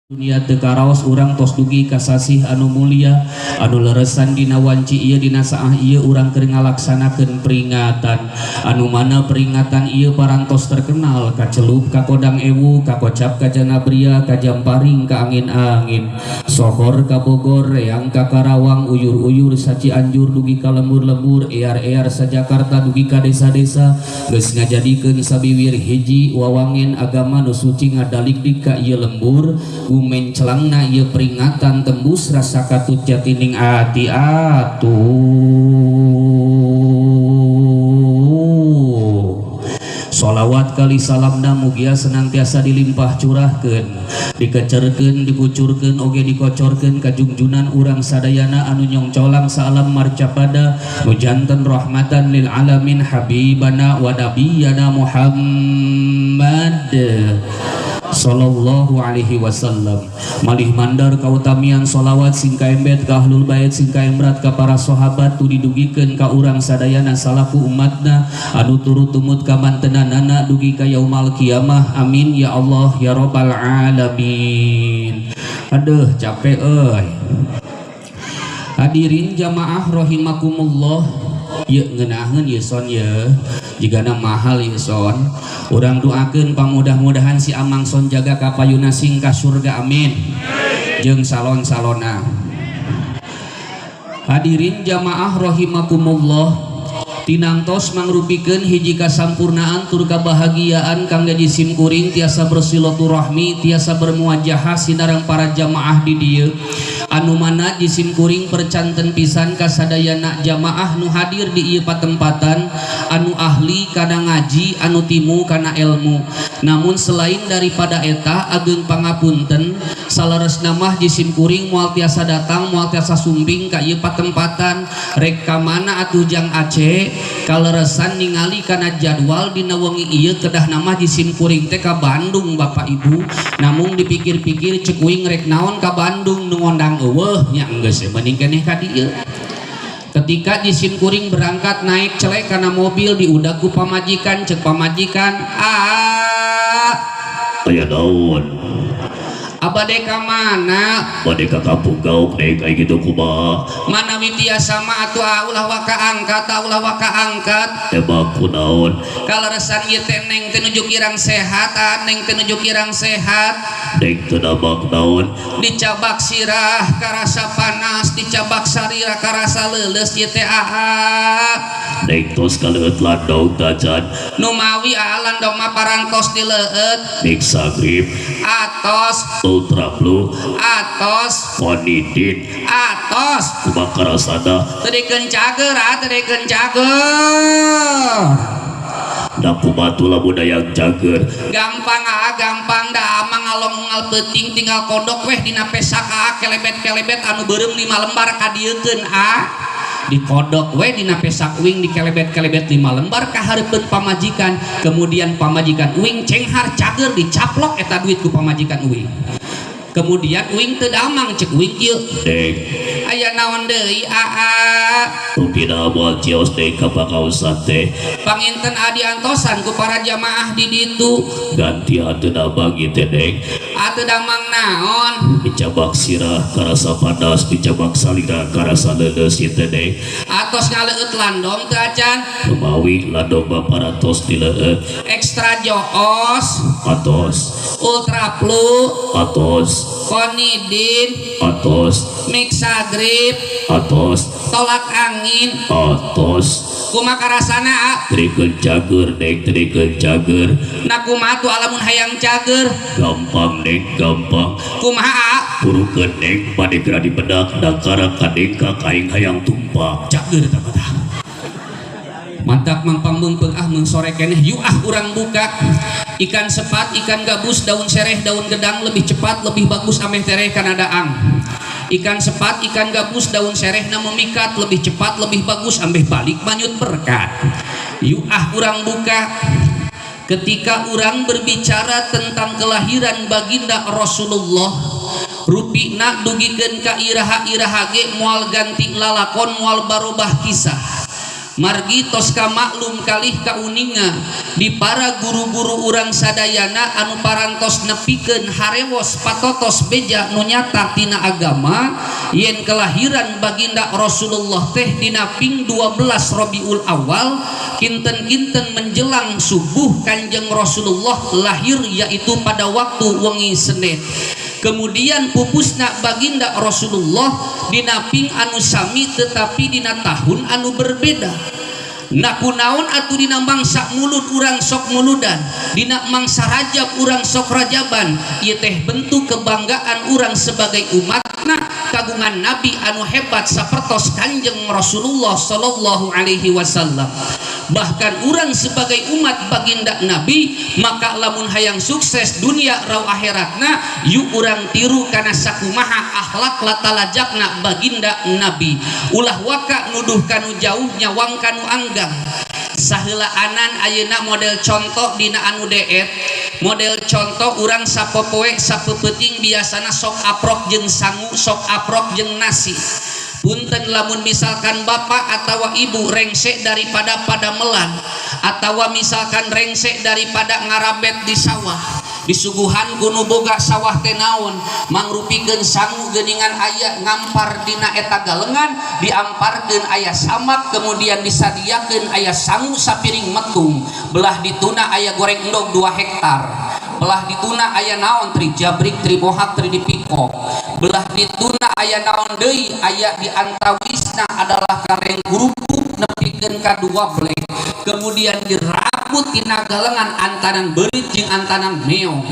Dunia teu karaos urang tos dugi kasasih anu mulia anu leresan dina wanci ieu dina saah ieu urang keur ngalaksanakeun peringatan anu mana peringatan ieu parantos terkenal kacelup ka Kodang Ewu ka Kocap ka Janabria ka Jamparing ka angin-angin sohor ka Bogor reang ka Karawang uyur-uyur sa Cianjur dugi ka lembur-lembur ear-ear sa Jakarta dugi ka desa-desa geus ngajadikeun sabiwir hiji wawangen agama nu suci ngadalik-dik ka ieu lembur mencelangna ieu peringatan tembus rasa katut jatining ati atuh. Sholawat kali salamna mugia senantiasa dilimpah curahkeun dikecerkeun dikucurkeun oge dikocorkeun ka junjunan urang sadayana anu nyongcolang salam marcapada nu janten rahmatan lil alamin habibana wa nabiyana Muhammad sallallahu alaihi wasallam. Malih mandar kautamian sholawat sing kaembet ka ahlul bait sing kaembrat ka para sahabat tu didugikeun ka urang sadayana salaku umatna anu turut tumut ka mantenanana dugi ka yaumul kiamah. Amin ya Allah ya rabbal alamin. Aduh capek euy. Hadirin jamaah rahimakumullah. Yuk ngenaheun ieu son ye jigana mahal ieu son urang doakeun pamudah-mudahan si Amang son jaga kapayuna sing ka surga amin jeung salon-salona. Hadirin jamaah rahimakumullah, tinangtos mangrupikeun hiji kasampurnaan tur kabahagiaan kangge jisim kuring tiasa bersilaturahmi tiasa bermuajahah sinareng para jamaah di dieu anu mana jisim kuring percanten pisan kasadayana jamaah nu hadir di ieu patempatan anu ahli kana ngaji anu timu kana ilmu. Namun selain daripada eta ageung pangapunten salaresna mah jisim kuring moal tiasa datang moal tiasa sumbing ka ieu patempatan rek ka mana atuh jang Aceh kaleresan ningali kana jadwal dina wengi ieu kedah nama jisim kuring teh ka Bandung Bapak Ibu. Namun dipikir-pikir cek uing rek naon ka Bandung nu ngondang eueuh nya geus mending keneh ka dieu. Ketika jisim kuring berangkat naik celek kana mobil diudag ku pamajikan cek pamajikan aya naon abade ka mana? Bade ka kampung gauk naik kayak gitu kumaha Manawi tiasa mah atuh ulah wa kaangkat ulah wa kaangkat emang kunaon kaleresan ieu teh neng teh nuju kirang sehat neng teh nuju kirang sehat neng teu nambang naon dicabak sirah karasa panas dicabak sarira karasa leuleus ieu teh neng tos kaleueut landong tajan nu mawi landong mah parantos dileueut Mix Grip atos Ultra Blue atos Konidin atos kumaha karasana teu cager teu cager da kumaha lamun dayang cager gampang gampang da amang ngalong penting tinggal kodok weh dina pesak kelebet-kelebet anu beureum 5 lembar kadiekeun dikodok we dina pesak uing dikelebet-kelebet 5 lembar ka hareupeun pamajikan kemudian pamajikan uing cenghar cager dicaplok eta duit ku pamajikan uing kemudian uing teu damang cek uing ieu deng aya naon deui rupina moal cios teh ka pakausan teh panginten adi antosan ku para jamaah di ditu ganti teu damang ieu teh deng teu damang naon dicabak sirah karasa panas dicabak salira karasa leuleus ieu teh deng atos ngaleueut landong teu acan lumawi landong mah parantos dileueut ekstra joos atos ultra blue atos konidin atos Mix Grip atos tolak angin atos kumaha karasana trikeun cager neng trikeun cager nah kumaha tuh alamun hayang cager gampang neng gampang kumaha purukeun neng bade geura di bedak dakara kadeng ka kaing hayang tumpah cager eta mah mantap mang pambeungpeung mun sore keneh yuk urang buka ikan sepat ikan gabus daun sereh daun gedang lebih cepat lebih bagus ameh tereh kana daang ikan sepat ikan gabus daun sereh na memikat lebih cepat lebih bagus ameh balik manyut berkat yuk urang buka. Ketika urang berbicara tentang kelahiran baginda Rasulullah rupina dugikeun ka iraha-iraha ge moal ganti lalakon moal barobah kisah margi tos ka maklum kalih kauninga di para guru-guru urang sadayana anu parantos nepikeun harewos patotos beja nu nyata tina agama yen kelahiran baginda Rasulullah teh dina ping 12 Rabiul Awal kinten-kinten menjelang subuh Kanjeng Rasulullah lahir, yaitu pada waktu wengi Senin. Kemudian pupusna baginda Rasulullah dina ping anu sami tetapi dina tahun anu berbeda. Nah kunaon atuh dina mangsa mulut urang sok muludan, dina mangsa rajab urang sok rajaban. Ieu teh bentuk kebanggaan urang sebagai umatna kagungan nabi anu hebat sapertos Kanjeng Rasulullah sallallahu alaihi wasallam. Bahkan urang sebagai umat baginda nabi, maka lamun hayang sukses dunia raw akhiratna, yuk urang tiru kana sakumaha akhlak latalajakna baginda nabi. Ulah waka nuduh kanu jauh nyawang kanu angga. Saheula anan ayeuna model contoh dina anu deet, model contoh urang sapopoe sapeuting biasana sok aprok jeung sangu, sok aprok jeung nasi. Punten lamun misalkan bapak atau ibu rengsek daripada pada melan, atau misalkan rengsek daripada ngarabet di sawah, disuguhan kuno boga sawah tenaon mangrupikeun sangu geuningan aya ngampar dina eta galengan, diamparkeun aya samak, kemudian disadiakeun aya sangu sapiring metung, belah dituna aya goreng endog 2 hektar, belah dituna aya naon tri jabrik tri bohak tri dipikok, belah dituna aya naon deui aya di antawisna adalah kareng gurupuk nepikeun ka 2 blek, kemudian diraput tina galengan antanan beurit jeung antanan meong.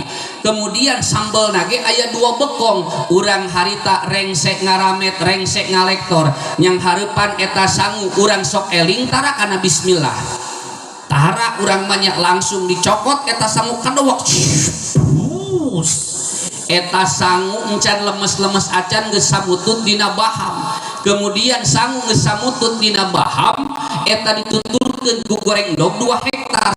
Kemudian sambal nage aya 2 bekong, urang harita rengsek ngaramet rengsek ngalektor, nyang hareupan eta sangu urang sok eling tara kana bismillah, tara urang banyak langsung dicokot eta sangu kadowok, eta sangu encan lemes-lemes acan geus samutut dina baham. Kemudian sangu geus samutut dina baham, eta dituturkeun ku goreng dog 2 hektar.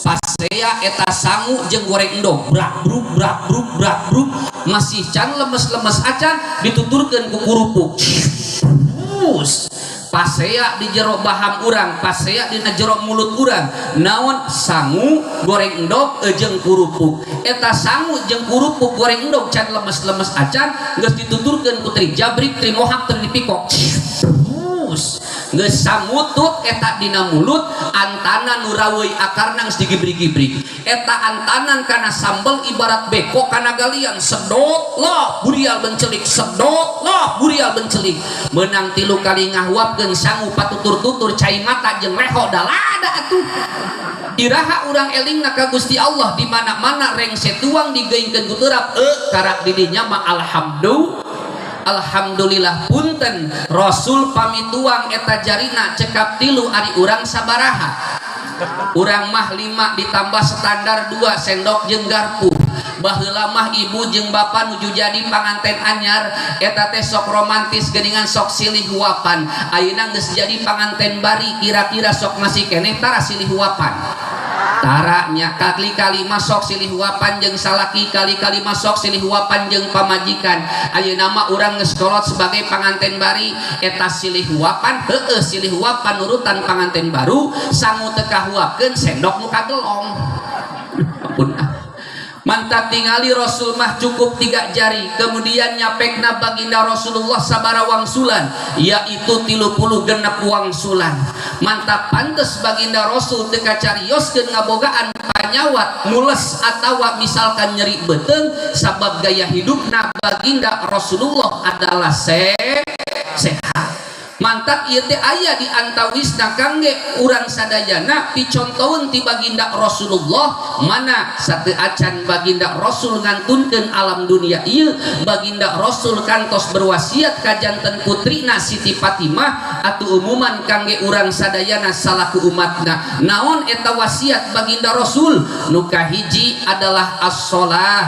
Pasea eta sangu jeung goreng endog brak bruk masih can lemes-lemes acan dituturkeun ku kurupuk. Pasea di jero baham urang, pasea dina jero mulut urang, naon sangu goreng endog jeung kurupuk. Eta sangu jeung kurupuk goreng endog can lemes-lemes acan geus dituturkeun ku tri jabrik tri mohak tri dipikok. Geus samutut eta dina mulut, antanan nu raweuy akarna geus digibrig-gibrig. Eta antanan kana sambel ibarat beko kana galian, sedot loh burial bencelik, sedot loh burial bencelik. Meunang 3 kali ngahuapkeun sangu patutur-tutur cai mata jeung leho dalada atuh. Iraha urang elingna ka Gusti Allah di mana-mana rengse tuang digeingkeun ku teurap karak didinya mah alhamdulillah. Punten Rasul pamituang eta jarina cekap 3 ari urang sabaraha, urang mah 5 ditambah standar 2 sendok jeung garpu. Baheula mah ibu jeung bapa nuju jadi panganten anyar eta teh sok romantis geuningan sok silih huapan. Ayeuna geus jadi panganten bari, kira-kira sok masih keneh tara silih huapan. Taranya kali-kali masuk silih huapan jeung salaki, kali-kali masuk silih huapan jeung pamajikan. Ayeuna mah urang geus kolot sebagai panganten bari eta silih huapan, silih huapan urutan panganten baru, sangu teu kahuapkeun sendok nu kagelong. Ampun mantap tingali Rasul mah cukup 3 jari. Kemudian nyapekna baginda Rasulullah sabara wangsulan, yaitu 30 genep wangsulan. Mantap pantes baginda Rasul teu kacarioskeun ngabogaan panyawat mules atawa misalkan nyeri beuteung, sabab gaya hidupna baginda Rasulullah adalah sehat. Mantap ieu teh aya di antawisna kangge urang sadayana picontoeun ti baginda Rasulullah, mana sateu acan baginda Rasul ngantunkeun alam dunia ieu, baginda Rasul kantos berwasiat ka janten putrina Siti Fatimah atuh umuman kangge urang sadayana salaku umatna. Naon eta wasiat baginda Rasul? Nu kahiji adalah as-shalah,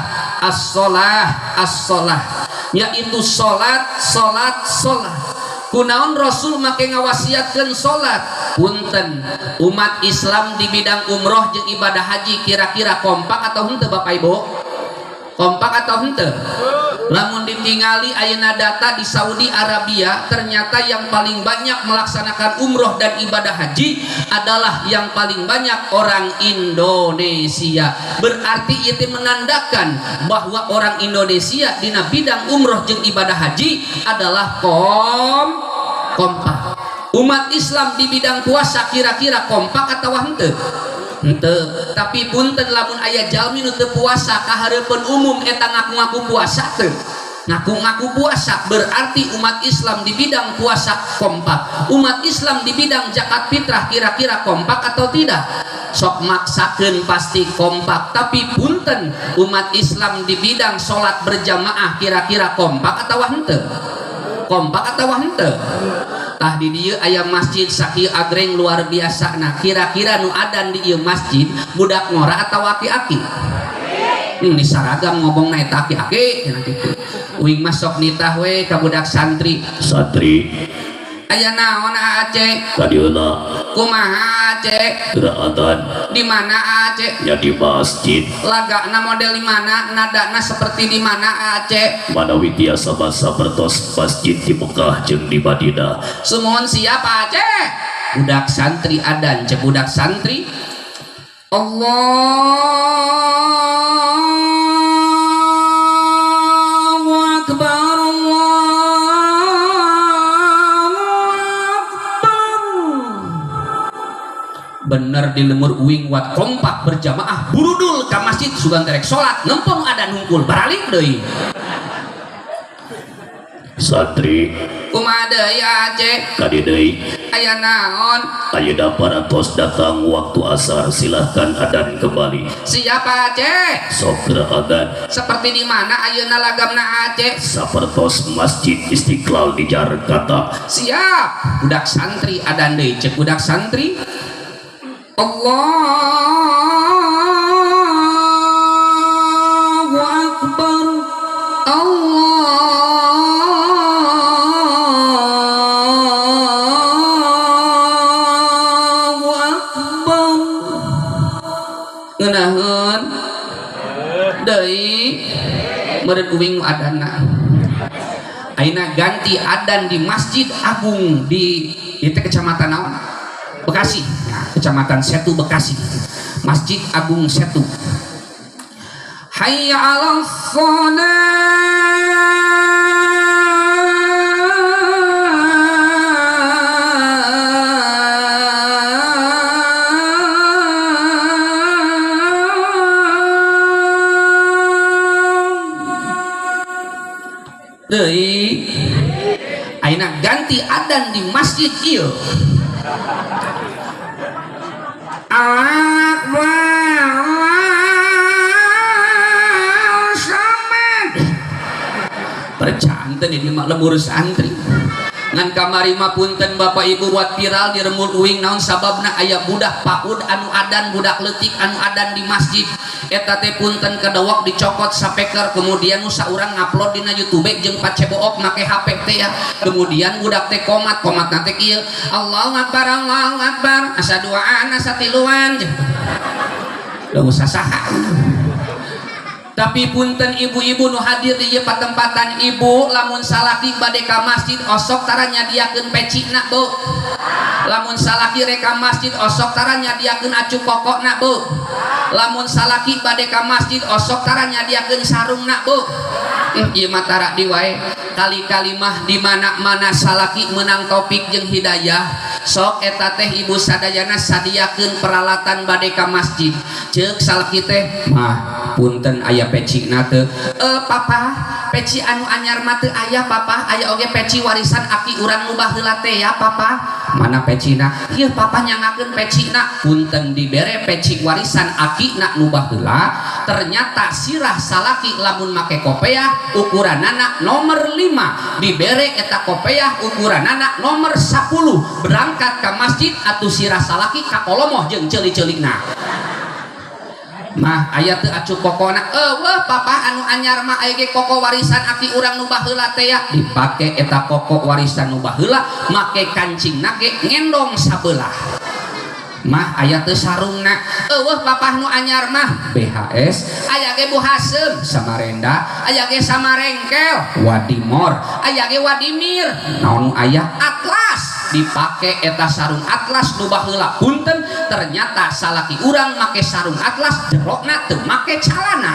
yaitu salat. Kunaon Rasul make ngawasiatkeun salat? Punten, umat Islam di bidang umroh jeung ibadah haji kira-kira kompak atau henteu Bapak Ibu? kompak atau henteu? Lamun ditingali ayeuna data di Saudi Arabia, ternyata yang paling banyak melaksanakan umroh dan ibadah haji adalah yang paling banyak orang Indonesia. Berarti itu menandakan bahwa orang Indonesia di bidang umroh jeung ibadah haji adalah kompak. Umat Islam di bidang puasa kira-kira kompak atau henteu? Henteu. Tapi punten lamun aya jalmi nu teu puasa ka hareupeun umum eta ngaku-ngaku puasa teu. Ngaku-ngaku puasa berarti umat Islam di bidang puasa kompak. Umat Islam di bidang zakat fitrah kira-kira kompak atau tidak? Sok maksakeun pasti kompak. Tapi punten umat Islam di bidang sholat berjamaah kira-kira kompak atau henteu? Kompak atau henteu? Tah di dieu aya masjid sakieu agreng luar biasa. Nah kira-kira nu adan di ieu masjid budak ngora atau aki-aki? Ini saragam ngomongna eta aki-aki cenah kitu. Uing masuk nitah we ka budak santri. Santri Aya naon Aceh? kadieuna Kumaha Aceh? geraatan Di mana Aceh? nya di masjid Lagana model di mana? Nadana seperti di mana Aceh? manawi tiasa basa bertos masjid di Mekah jeung di Madinah. Sumuhun siapa Aceh? Budak santri adan cek budak santri. Allahu Akbar, bener di lemur uing wat kompak berjamaah burudul ka masjid sugan terek salat nempong ada nungkul baralik deui. Santri Kumaha deui Aceh? kadi deui Aya naon? ayeuna parantos datang waktu asar silahkan adan kembali. Siapa Aceh? Sok geraatan Seperti di mana ayeuna lagamna Aceh? sapertos Masjid Istiqlal di Jakarta. Siap. Budak santri adan deui cek budak santri. Allahu Akbar, Allahu Akbar. Ngeunaheun deui meureun uing adana. Ayeuna ganti adan di Masjid Agung di teh kecamatan naon? Bekasi. Kecamatan Setu Bekasi, Masjid Agung Setu. Hayya 'alas shalah. Deui ayeuna ganti adan di masjid ieu. Percanten ini mak lembur santri ngan kamari mah punten bapak ibu buat viral di remul uing naon sababna aya budak paud anu adan budak leutik anu adan di masjid eta teh punten kadawak dicokot sapeker kemudian nu saurang ngupload dina YouTube jeung pacebook make HP teh ya kemudian budak teh komat teh kieu Allahu Akbar asyhadu anna satiluan da usah saha. Tapi punten ibu-ibu nu hadir di ieu patempatan ibu lamun salaki bade ka masjid osok tara nyadiakeun pecina Bu. Lamun salaki rek ka masjid osok tara nyadiakeun acu kokokna Bu. Lamun salaki bade ka masjid osok tara nyadiakeun sarungna Bu. Ieu mah tara di wae kali-kali mah di mana-mana salaki menang topik jeung hidayah sok eta teh ibu sadayana sadiakeun peralatan bade ka masjid. Ceuk salaki teh mah punten aya peci na teu papa peci anu anyar mah teu aya papa aya oge peci warisan aki urang nu baheula teh ya papa mana pecina ieu papa nyangakeun pecina punten dibere peci warisan aki na nu baheula ternyata sirah salaki lamun make kopiah ukuranana nomor 5 dibere eta kopiah ukuranana nomor 10 berangkat ka masjid atuh sirah salaki kakolomoh jeung ceuli-ceulikna mah aya teu acu kokona eueuh papa anu anyar mah aya ge koko warisan aki urang nu baheula teh ya dipake eta koko warisan nu baheula make kancingna ge ngendong sabelah mah aya teu sarungna eueuh papah nu anyar mah BHS aya ge Bu Hasem Samarenda aya ge Samarengkel Wadimor aya ge Wadimir naon aya Atlas dipake eta sarung Atlas nu baheula punten ternyata salaki urang make sarung Atlas jerokna teu make calana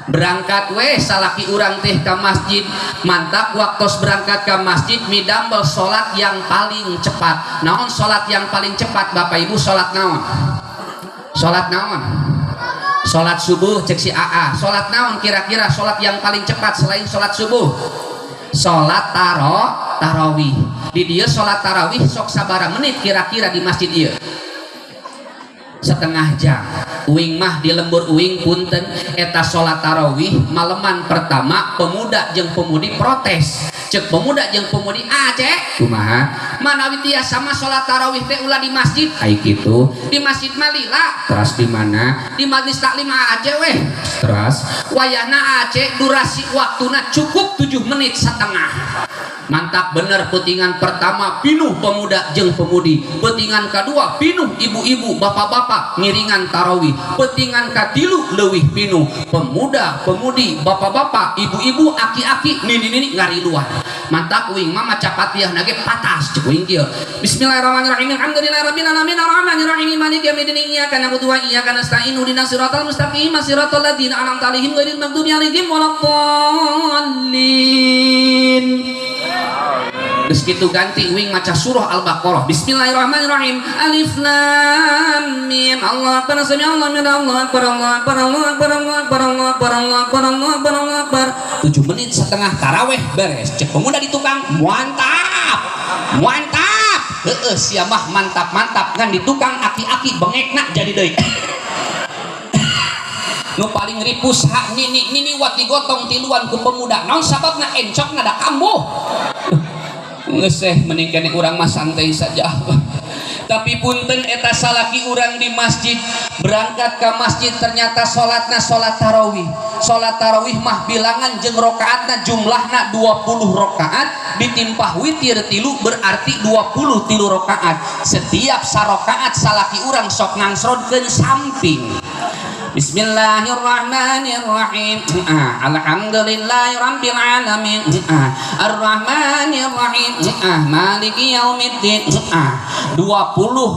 berangkat we salaki urang teh ka masjid mantap waktos berangkat ke masjid midambel salat yang paling cepat naon salat yang paling cepat Bapak Ibu salat naon salat subuh cek si AA salat naon kira-kira salat yang paling cepat selain salat subuh salat tarawih di dieu salat tarawih sok sabaraha menit kira-kira di masjid ieu setengah jam uing mah di lembur uing punten eta salat tarawih maleman pertama pemuda jeung pemudi protes cek pemuda jeung pemudi cek kumaha manawi tiasa sama salat tarawih teh ulah di masjid ai kitu di masjid malila terus di mana di majelis taklim aja weh terus wayahna durasi waktuna cukup 7 menit setengah mantap bener petingan pertama pinuh pemuda jeung pemudi petingan kedua pinuh ibu-ibu bapak-bapak ngiringan tarawih petingan katilu leuwih pinuh pemuda pemudi bapak-bapak ibu-ibu aki-aki nini-nini ngariluan mantap uing mah maca Fatihah nage patas cek uing kieu bismillahirrahmanirrahim alhamdulillahirabbil alamin arrahmanirrahim maliki yaumiddin iyyaka na'budu wa iyyaka nasta'in ihdinas siratal mustaqim siratal ladzina an'amta 'alaihim ghairil maghdubi 'alaihim waladdallin. Terus gitu ganti wing maca surah Al-Baqarah. Bismillahirrahmanirrahim. Alif lam mim. Allah akbar sami Allah min Allah akbar Allah akbar Allah akbar Allah akbar Allah akbar Allah akbar Allah akbar Allah akbar. 7 menit setengah taraweh beres. Cek pemuda di tukang mantap. Mantap. Heeh sia mah mantap-mantap kan di tukang aki-aki bengekna jadi deui. Nu paling ripus hak nini wat digotong tiluan ku pemuda. Naon sababna encokna da kambuh. Ngeseh mending kene urang mah santai saja. Tapi punten eta salaki urang di masjid berangkat ke masjid ternyata salatna salat tarawih. Salat tarawih mah bilangan jeung rakaatna jumlahna 20 rakaat ditimpah witir 3 berarti 23 rakaat. Setiap sarakaat salaki urang sok ngangsrodkeun samping. Bismillahirrahmanirrahim. Alhamdulillahirabbil alamin. Arrahmanirrahim. Maliki yaumiddin. 20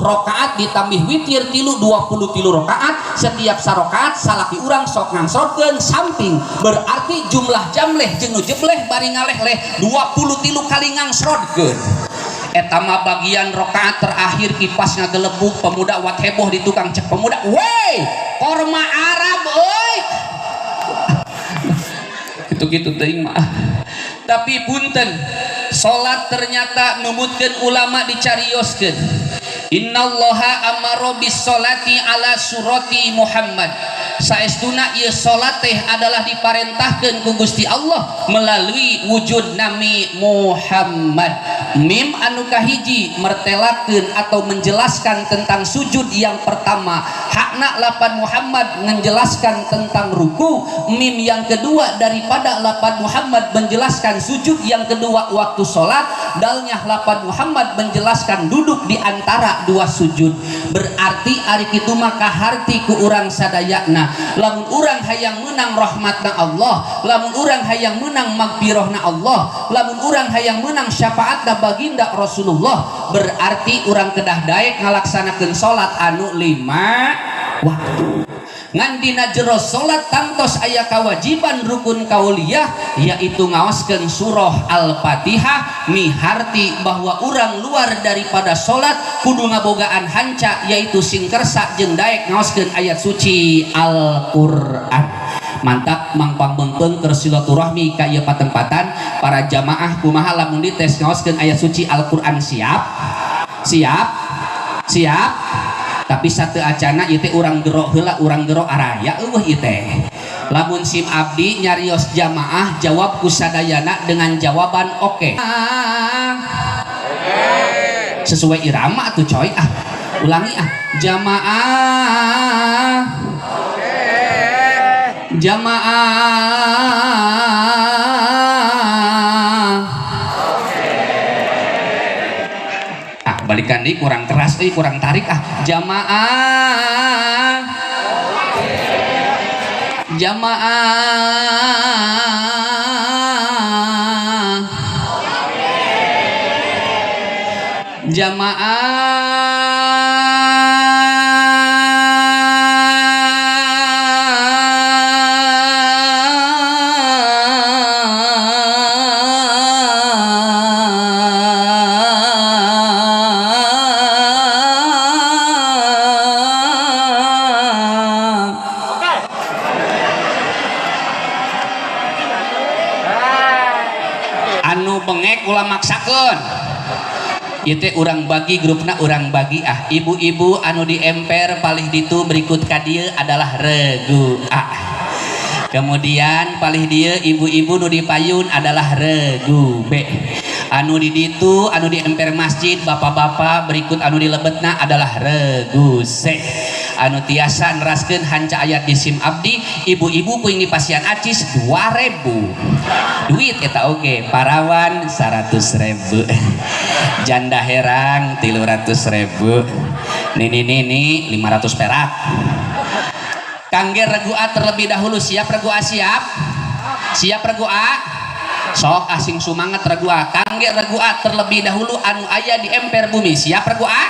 rakaat ditambah witir 23 rakaat. Setiap sarakaat salaki urang sok ngangsrodkeun samping. Berarti jumlah jamleh jeung nu jebleh bari ngaleh-leh 23 kali ngangsrodkeun. Eta mah bagian rakaat terakhir kipas ngagelebuk pemuda wat heboh di tukang cek pemuda wey korma Arab euy gitu-gitu teuing mah tapi punten salat ternyata numutkeun ulama dicarioskeun innallaha amara bis sholati ala surati Muhammad saestuna ieu salat teh adalah diparentahkeun ku Gusti Allah melalui wujud Nabi Muhammad. Mim anu kahiji mertelakeun atau menjelaskan tentang sujud yang pertama hakna lapan Muhammad menjelaskan tentang ruku. Mim yang kedua daripada lapan Muhammad menjelaskan sujud yang kedua waktu sholat. Dalnya lapan Muhammad menjelaskan duduk di antara dua sujud. Berarti ari kitu maka harti ku urang sadayana lamun urang hayang menang rahmatna Allah, lamun urang hayang menang magfirahna Allah, lamun urang hayang menang syafaatna baginda Rasulullah, berarti urang kedah daek ngalaksanakeun salat anu 5 waktu. Ngan dina jero salat tangtos aya kawajiban rukun kauliyah yaitu ngaoskeun surah Al-Fatihah miharti bahwa urang luar daripada salat kudu ngabogaan hanca yaitu singkersa jeung daek ngaoskeun ayat suci Al-Qur'an. Mantap mangpang bengkeung keur silaturahmi ka ieu patempatan para jamaah kumaha lamun dites ngaoskeun ayat suci Al-Qur'an siap? Siap? Siap? Tapi satu acana ieu teh urang gero heula urang gero araya eueuh ieu teh. Lamun sim abdi nyarios jamaah jawab ku sadayana dengan jawaban oke. Sesuai irama atuh coy ulangi jamaah jamaah balik nyebutkan di kurang keras kurang tarik jamaah anu bengek ulah maksakeun ieu teh urang bagi grupna urang bagi ibu-ibu anu di emper palih ditu berikut ka dieu adalah regu kemudian palih dieu ibu-ibu nu di payun adalah regu B anu di ditu anu di emper masjid bapak-bapak berikut anu di lebetna adalah regu C anu tiasa neraskeun hanca ayat di SIM abdi ibu-ibu kuing di pasien acis 2000 duit eta oge parawan 100.000 janda herang 300.000 nini 500 perak kangge regu A terlebih dahulu siap regu A siap regu A sok asing sumanget regu A kangge regu A terlebih dahulu anu aya di emper bumi siap regu A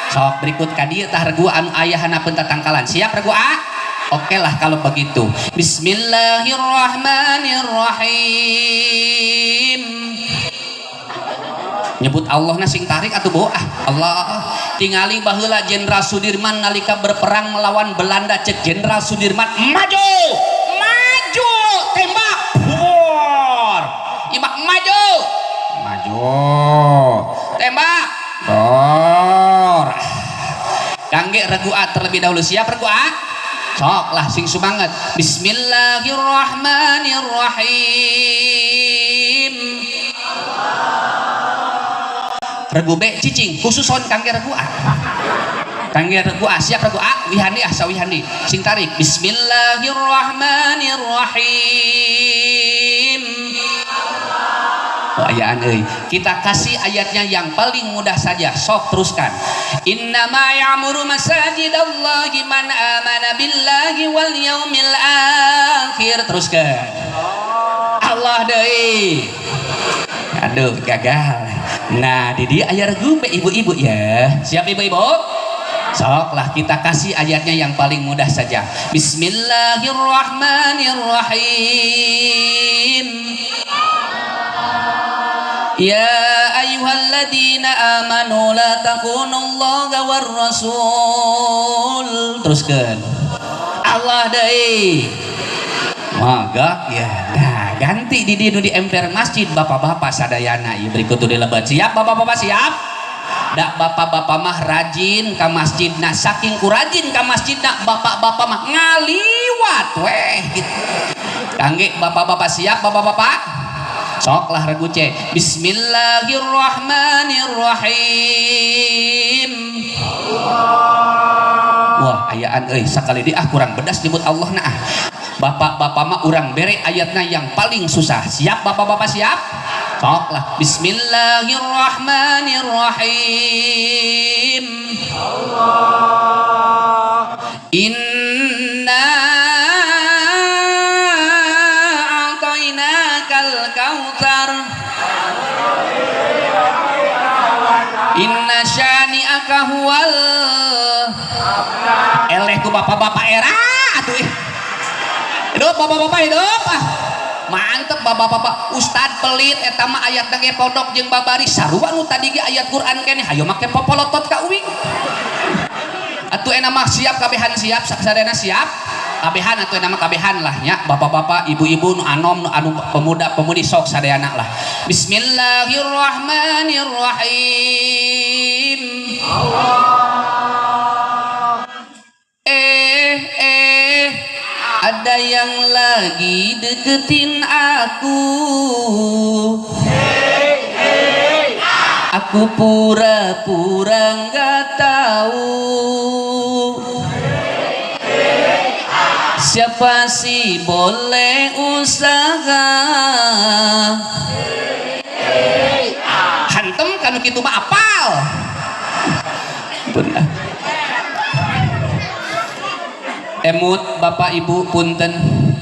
sok berikut ka dieu tah regu anu aya hanapeun tatangkalan siap regu A oke lah kalau begitu bismillahirrahmanirrahim nyebut Allah na sing tarik atuh boh Allah tingali baheula Jenderal Sudirman nalika berperang melawan Belanda cek Jenderal Sudirman maju tembak bor imak maju tembak bor kangge regu A terlebih dahulu siap regu A sok lah sing sumanget bismillahirrahmanirrahim regu B cicing khusus hon kangge regu A siap regu A wihandi sawihandi sing tarik bismillahirrahmanirrahim ayaan euy kita kasih ayatnya yang paling mudah saja sok teruskan innama ya'muru masajidallahi man amana billahi wal yaumil akhir teruskan Allah deui aduh gagal nah di dia aya regu ibu-ibu ya siap ibu-ibu sok lah kita kasih ayatnya yang paling mudah saja bismillahirrahmanirrahim ya ayyuhalladzina amanu la takunullaha war rasul teruskan Allah deui magak ya nah ganti di emper masjid bapak-bapak sadayana ieu berikut di lebat siap bapak-bapak siap dak bapak-bapak mah rajin ka masjidna saking kurajin ka masjidna bapak-bapak mah ngaliwat weh gitu kangge bapak-bapak siap bapak-bapak sok lah regu C bismillahirrahmanirrahim wah ayaan euy sakali di kurang bedas nyebut Allah na bapak-bapak mah urang bere ayatna yang paling susah siap bapak-bapak siap sok lah bismillahirrahmanirrahim inna inna syani'aka huwal eleh ku bapak-bapak era atuh hidup bapak-bapak hidup mantep bapak-bapak ustad pelit eta mah ayat ge pondok jeung babari sarua nu tadi ge ayat Quran keneh hayu make popolotot ka uing atuh ena mah siap kabehan siap sadayana siap kabehan atau nama kabehan lah ya bapak-bapak ibu-ibu nu anom nu anu pemuda-pemudi sok sadayana lah bismillahirrahmanirrahim Allah ada yang lagi deketin aku aku pura-pura nggak tahu siapa sih boleh usaha hantem kanu kitu mah apal pun emut bapak ibu punten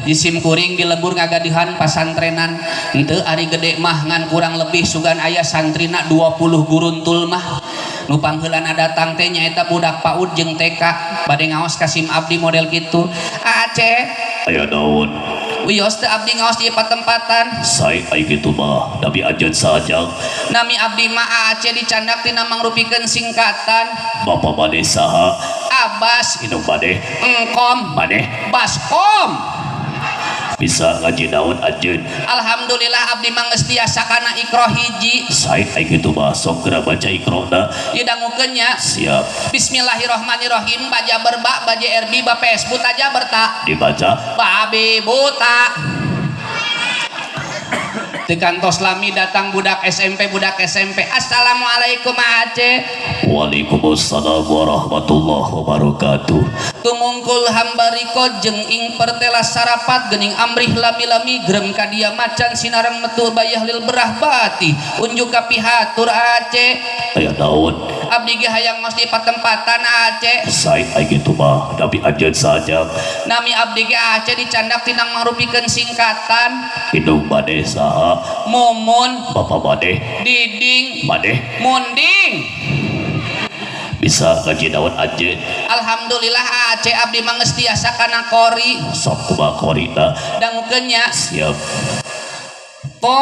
di simkuring di lembur ngagadihan pasantrenan henteu ari gede mah ngan kurang lebih sugan aya santrina 20 guruntul mah nu pangheulana datang teh nyaeta budak PAUD jeung TK bade ngaos kasim abdi model kitu. Aceh aya naon wios teh abdi ngaos di patempatan sai ai kitu mah tapi ajeun saja nami abdi mah Aceh dicandak tina mangrupikeun singkatan bapa maneh saha Abbas indung maneh engkom maneh baskom. bisa ngaji naon ajeun Alhamdulillah abdi mah geus tiasa kana Iqra hiji sai ai kitu mah sok geura baca iqrona ieu dangukeun nya. siap Bismillahirrahmanirrahim baja berba baja erbi ba Facebook aja berta dibaca babi buta dikantos lami datang budak SMP Assalamualaikum Aceh. Waalaikumsalam warahmatullahi wabarakatuh. Tumungkul hambariko jeung ing pertelas sarapat geuning amrih lami-lami grem ka dia macan sinareng metu bayah lil berah bati unjuk ka pihatur Aceh. Aya naon Abdi ge hayang ngos di patempatan Aceh. sai ai kitu mah tapi ajeun saja Nami abdi ge Aceh dicandak tinang mangrupikeun singkatan indung maneh saha Mumun bapa maneh Diding maneh Munding. bisa ngaji naon ajeun Alhamdulillah Aceh abdi mah geus tiasa kana qori sok kumaha korina dangukeun nya. siap Po